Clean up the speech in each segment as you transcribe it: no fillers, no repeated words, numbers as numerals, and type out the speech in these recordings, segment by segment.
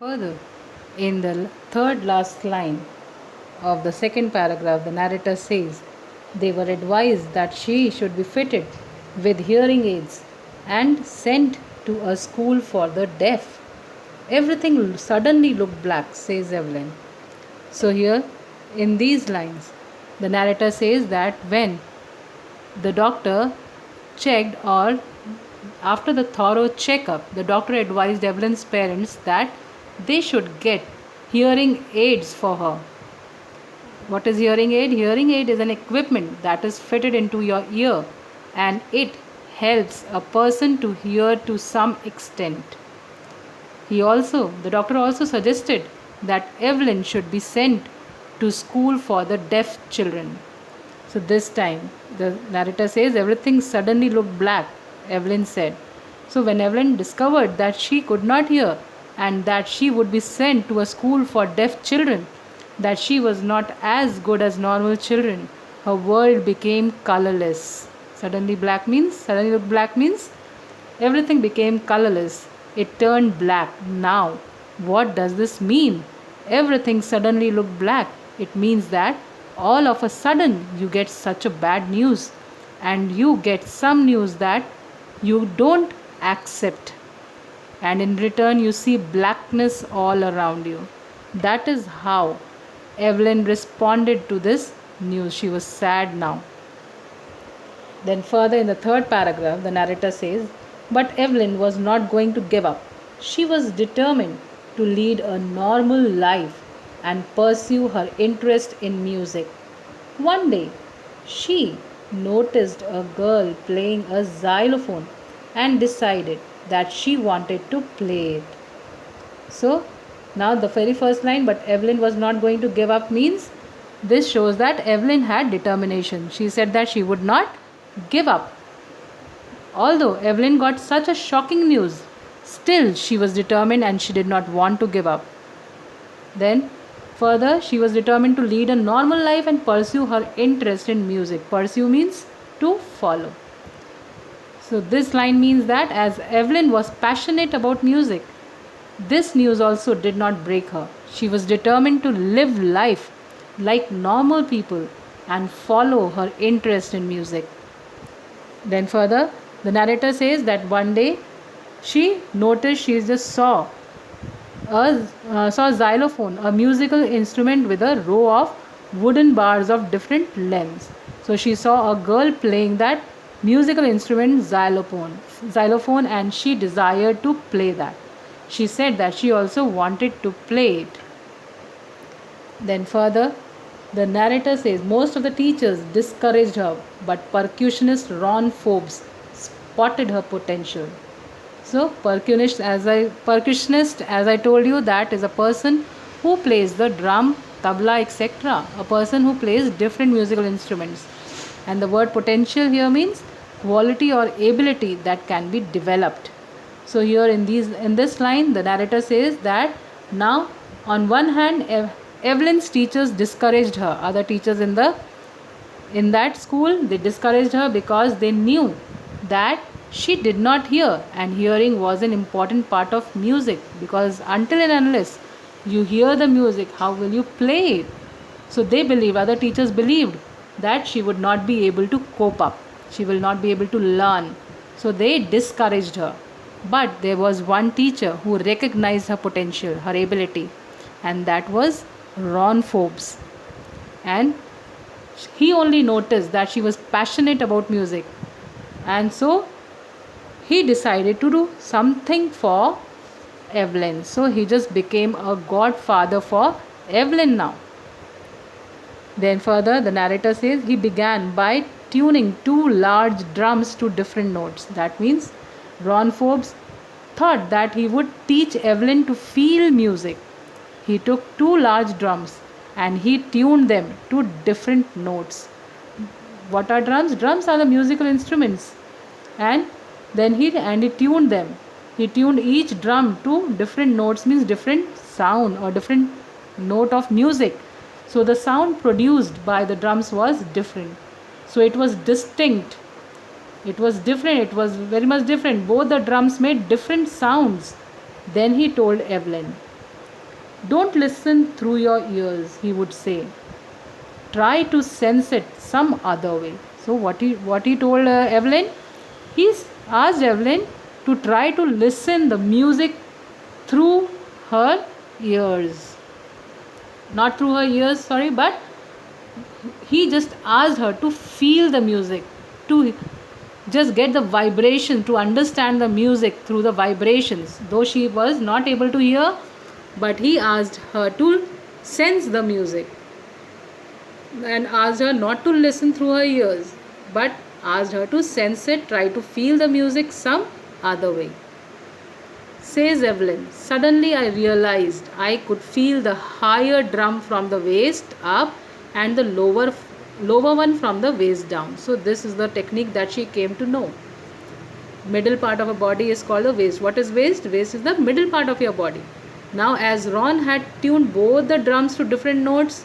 Further, in the third last line of the second paragraph, the narrator says they were advised that she should be fitted with hearing aids and sent to a school for the deaf. Everything suddenly looked black, says Evelyn. So, here in these lines, the narrator says that when the doctor checked, or after the thorough checkup, the doctor advised Evelyn's parents that they should get hearing aids for her. What is hearing aid? Hearing aid is an equipment that is fitted into your ear and it helps a person to hear to some extent. The doctor also suggested that Evelyn should be sent to school for the deaf children. So this time, the narrator says everything suddenly looked black, Evelyn said. So when Evelyn discovered that she could not hear and that she would be sent to a school for deaf children, that she was not as good as normal children, her world became colorless. Suddenly looked black means everything became colorless. It turned black. Now, what does this mean? Everything suddenly looked black. It means that all of a sudden you get such a bad news and you get some news that you don't accept, and in return you see blackness all around you. That is how Evelyn responded to this news. She was sad now. Then, further in the third paragraph, the narrator says, but Evelyn was not going to give up. She was determined to lead a normal life and pursue her interest in music. One day, she noticed a girl playing a xylophone and decided that she wanted to play it. So, now the very first line, but Evelyn was not going to give up, means this shows that Evelyn had determination. She said that she would not give up. Although Evelyn got such a shocking news, still she was determined and she did not want to give up. Then, further, she was determined to lead a normal life and pursue her interest in music. Pursue means to follow. So, this line means that as Evelyn was passionate about music, this news also did not break her. She was determined to live life like normal people and follow her interest in music. Then further, the narrator says that one day she noticed, she just saw a xylophone, a musical instrument with a row of wooden bars of different lengths. So she saw a girl playing that musical instrument xylophone, and she desired to play that. She said that she also wanted to play it. Then further, the narrator says most of the teachers discouraged her, but percussionist Ron Forbes spotted her potential. So, percussionist, as I told you, that is a person who plays the drum, tabla, etc. A person who plays different musical instruments. And the word potential here means quality or ability that can be developed. So here in this line, the narrator says that now, on one hand, Evelyn's teachers discouraged her. Other teachers in that school, they discouraged her because they knew that she did not hear, and hearing was an important part of music, because until and unless you hear the music, how will you play it? So other teachers believed that she would not be able to cope up, she will not be able to learn, so they discouraged her. But there was one teacher who recognized her potential, her ability, and that was Ron Forbes. And he only noticed that she was passionate about music, and so he decided to do something for Evelyn. So he just became a godfather for Evelyn now. Then further, the narrator says he began by tuning two large drums to different notes. That means Ron Forbes thought that he would teach Evelyn to feel music. He took two large drums and he tuned them to different notes. What are drums? Drums are the musical instruments. And then he tuned them. He tuned each drum to different notes, means different sound or different note of music. So the sound produced by the drums was different. So it was distinct. It was different. It was very much different. Both the drums made different sounds. Then he told Evelyn Don't listen through your ears, he would say. Try to sense it some other way. So what he told Evelyn, he's asked Evelyn to try to listen the music through her ears, not through her ears, sorry, but he just asked her to feel the music, to just get the vibration, to understand the music through the vibrations. Though she was not able to hear, but he asked her to sense the music and asked her not to listen through her ears, but asked her to sense it, try to feel the music some other way. Says Evelyn, suddenly I realized I could feel the higher drum from the waist up and the lower one from the waist down. So this is the technique that she came to know. Middle part of a body is called the waist. What is waist? Waist is the middle part of your body. Now as Ron had tuned both the drums to different notes,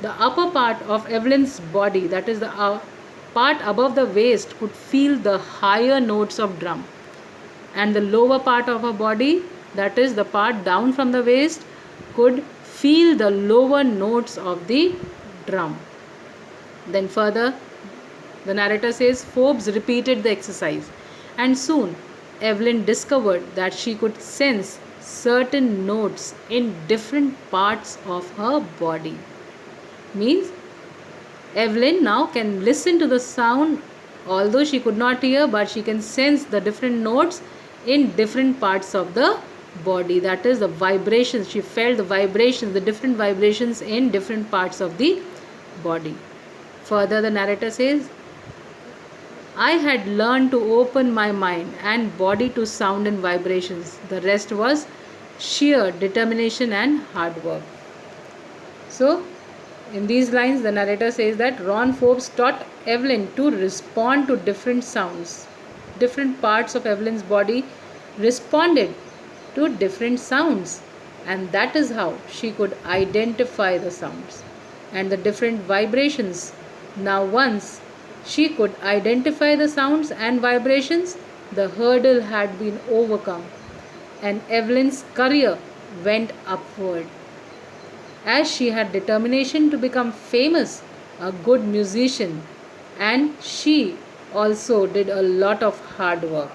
the upper part of Evelyn's body, that is the part above the waist, could feel the higher notes of drum, and the lower part of her body, that is the part down from the waist, could feel the lower notes of the drum. Then further, the narrator says Forbes repeated the exercise, and soon Evelyn discovered that she could sense certain notes in different parts of her body. Means Evelyn now can listen to the sound, although she could not hear, but she can sense the different notes in different parts of the body. That is the vibrations. She felt the vibrations, the different vibrations in different parts of the body. Further, the narrator says, I had learned to open my mind and body to sound and vibrations. The rest was sheer determination and hard work. So, in these lines, the narrator says that Ron Forbes taught Evelyn to respond to different sounds. Different parts of Evelyn's body responded to different sounds, and that is how she could identify the sounds and the different vibrations. Now, once she could identify the sounds and vibrations, the hurdle had been overcome, and Evelyn's career went upward. As she had determination to become famous, a good musician, and she also did a lot of hard work.